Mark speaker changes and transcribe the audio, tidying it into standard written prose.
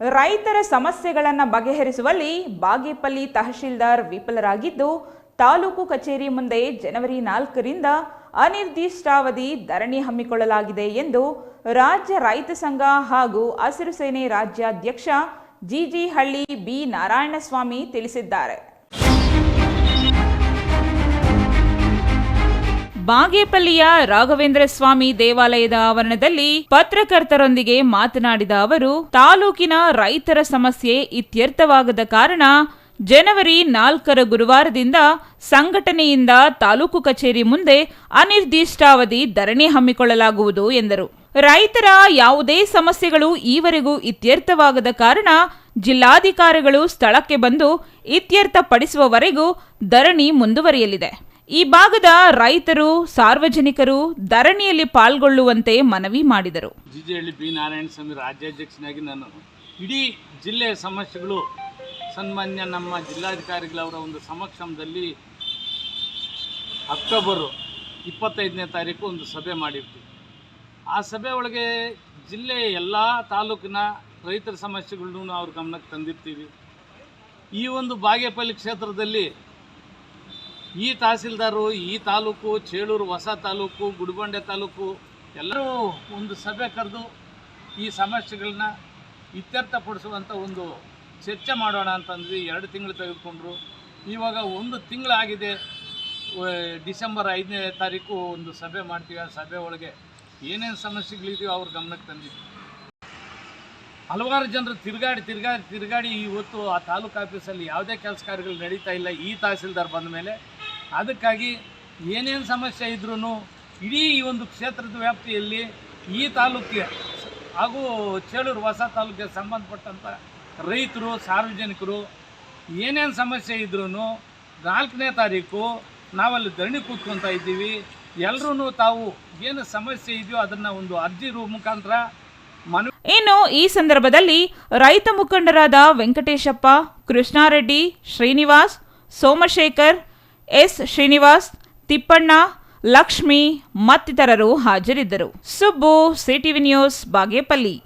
Speaker 1: ರೈತರ ಸಮಸ್ಯೆಗಳನ್ನು ಬಗೆಹರಿಸುವಲ್ಲಿ ಬಾಗೇಪಲ್ಲಿ ತಹಶೀಲ್ದಾರ್ ವಿಫಲರಾಗಿದ್ದು, ತಾಲೂಕು ಕಚೇರಿ ಮುಂದೆ ಜನವರಿ 4ರಿಂದ ಅನಿರ್ದಿಷ್ಟಾವಧಿ ಧರಣಿ ಹಮ್ಮಿಕೊಳ್ಳಲಾಗಿದೆ ಎಂದು ರಾಜ್ಯ ರೈತ ಸಂಘ ಹಾಗೂ ಹಸಿರು ಸೇನೆ ರಾಜ್ಯಾಧ್ಯಕ್ಷ ಜಿಜಿ ಹಳ್ಳಿ ಬಿ ನಾರಾಯಣಸ್ವಾಮಿ ತಿಳಿಸಿದ್ದಾರೆ. ಬಾಗೇಪಲ್ಲಿಯ ರಾಘವೇಂದ್ರ ಸ್ವಾಮಿ ದೇವಾಲಯದ ಆವರಣದಲ್ಲಿ ಪತ್ರಕರ್ತರೊಂದಿಗೆ ಮಾತನಾಡಿದ ಅವರು, ತಾಲೂಕಿನ ರೈತರ ಸಮಸ್ಯೆ ಇತ್ಯರ್ಥವಾಗದ ಕಾರಣ ಜನವರಿ 4ರ ಗುರುವಾರದಿಂದ ಸಂಘಟನೆಯಿಂದ ತಾಲೂಕು ಕಚೇರಿ ಮುಂದೆ ಅನಿರ್ದಿಷ್ಟಾವಧಿ ಧರಣಿ ಹಮ್ಮಿಕೊಳ್ಳಲಾಗುವುದು ಎಂದರು. ರೈತರ ಯಾವುದೇ ಸಮಸ್ಯೆಗಳು ಈವರೆಗೂ ಇತ್ಯರ್ಥವಾಗದ ಕಾರಣ ಜಿಲ್ಲಾಧಿಕಾರಿಗಳು ಸ್ಥಳಕ್ಕೆ ಬಂದು ಇತ್ಯರ್ಥಪಡಿಸುವವರೆಗೂ ಧರಣಿ ಮುಂದುವರಿಯಲಿದೆ. ಈ ಭಾಗದ ರೈತರು, ಸಾರ್ವಜನಿಕರು ಧರಣಿಯಲ್ಲಿ ಪಾಲ್ಗೊಳ್ಳುವಂತೆ ಮನವಿ ಮಾಡಿದರು.
Speaker 2: ಜಿಜಿಹಳ್ಳಿ ಬಿ ನಾರಾಯಣಸ್ವಾಮಿ ರಾಜ್ಯಾಧ್ಯಕ್ಷನಾಗಿ ನಾನು ಇಡೀ ಜಿಲ್ಲೆಯ ಸಮಸ್ಯೆಗಳು ಸನ್ಮಾನ್ಯ ನಮ್ಮ ಜಿಲ್ಲಾಧಿಕಾರಿಗಳವರ ಒಂದು ಸಮಕ್ಷಮದಲ್ಲಿ ಅಕ್ಟೋಬರ್ 25ನೇ ತಾರೀಕು ಒಂದು ಸಭೆ ಮಾಡಿರ್ತೀವಿ. ಆ ಸಭೆ ಒಳಗೆ ಜಿಲ್ಲೆಯ ಎಲ್ಲ ತಾಲೂಕಿನ ರೈತರ ಸಮಸ್ಯೆಗಳನ್ನು ಅವ್ರ ಗಮನಕ್ಕೆ ತಂದಿರ್ತೀವಿ. ಈ ಒಂದು ಬಾಗೇಪಲ್ಲಿ ಕ್ಷೇತ್ರದಲ್ಲಿ ಈ ತಹಸೀಲ್ದಾರು, ಈ ತಾಲೂಕು, ಚೇಳೂರು ಹೊಸ ತಾಲೂಕು, ಗುಡಿಬಂಡೆ ತಾಲೂಕು ಎಲ್ಲರೂ ಒಂದು ಸಭೆ ಕರೆದು ಈ ಸಮಸ್ಯೆಗಳನ್ನ ಇತ್ಯರ್ಥಪಡಿಸುವಂಥ ಒಂದು ಚರ್ಚೆ ಮಾಡೋಣ ಅಂತಂದ್ವಿ. 2 ತಿಂಗಳು ತೆಗೆದುಕೊಂಡ್ರು. ಇವಾಗ 1 ತಿಂಗಳಾಗಿದೆ. ಡಿಸೆಂಬರ್ 5ನೇ ತಾರೀಕು ಒಂದು ಸಭೆ ಮಾಡ್ತೀವಿ. ಆ ಸಭೆ ಒಳಗೆ ಏನೇನು ಸಮಸ್ಯೆಗಳಿದೆಯೋ ಅವ್ರ ಗಮನಕ್ಕೆ ತಂದಿದ್ವಿ. ಹಲವಾರು ಜನರು ತಿರುಗಾಡಿ ಇವತ್ತು ಆ ತಾಲೂಕು ಆಫೀಸಲ್ಲಿ ಯಾವುದೇ ಕೆಲಸ ಕಾರ್ಯಗಳು ನಡೀತಾ ಇಲ್ಲ ಈ ತಹಸೀಲ್ದಾರ್ ಬಂದ ಮೇಲೆ. ಅದಕ್ಕಾಗಿ ಏನೇನು ಸಮಸ್ಯೆ ಇದ್ರೂ ಇಡೀ ಈ ಒಂದು ಕ್ಷೇತ್ರದ ವ್ಯಾಪ್ತಿಯಲ್ಲಿ ಈ ತಾಲೂಕಿಗೆ ಹಾಗೂ ಚೇಳೂರು ಹೊಸ ತಾಲೂಕಿಗೆ ಸಂಬಂಧಪಟ್ಟಂಥ ರೈತರು, ಸಾರ್ವಜನಿಕರು ಏನೇನು ಸಮಸ್ಯೆ ಇದ್ರೂ 4ನೇ ತಾರೀಕು ನಾವಲ್ಲಿ ಧರಣಿ ಕೂತ್ಕೊತಾ ಇದ್ದೀವಿ. ಎಲ್ಲರೂ ತಾವು ಏನು ಸಮಸ್ಯೆ ಇದೆಯೋ ಅದನ್ನು ಒಂದು ಅರ್ಜಿ ಮುಖಾಂತರ
Speaker 1: ಇನ್ನು ಈ ಸಂದರ್ಭದಲ್ಲಿ ರೈತ ಮುಖಂಡರಾದ ವೆಂಕಟೇಶಪ್ಪ, ಕೃಷ್ಣಾರೆಡ್ಡಿ, ಶ್ರೀನಿವಾಸ್, ಸೋಮಶೇಖರ್, ಎಸ್ ಶ್ರೀನಿವಾಸ್, ತಿಪ್ಪಣ್ಣ, ಲಕ್ಷ್ಮಿ ಮತ್ತಿತರರು ಹಾಜರಿದ್ದರು. Subbu, CTV news, Bagepalli.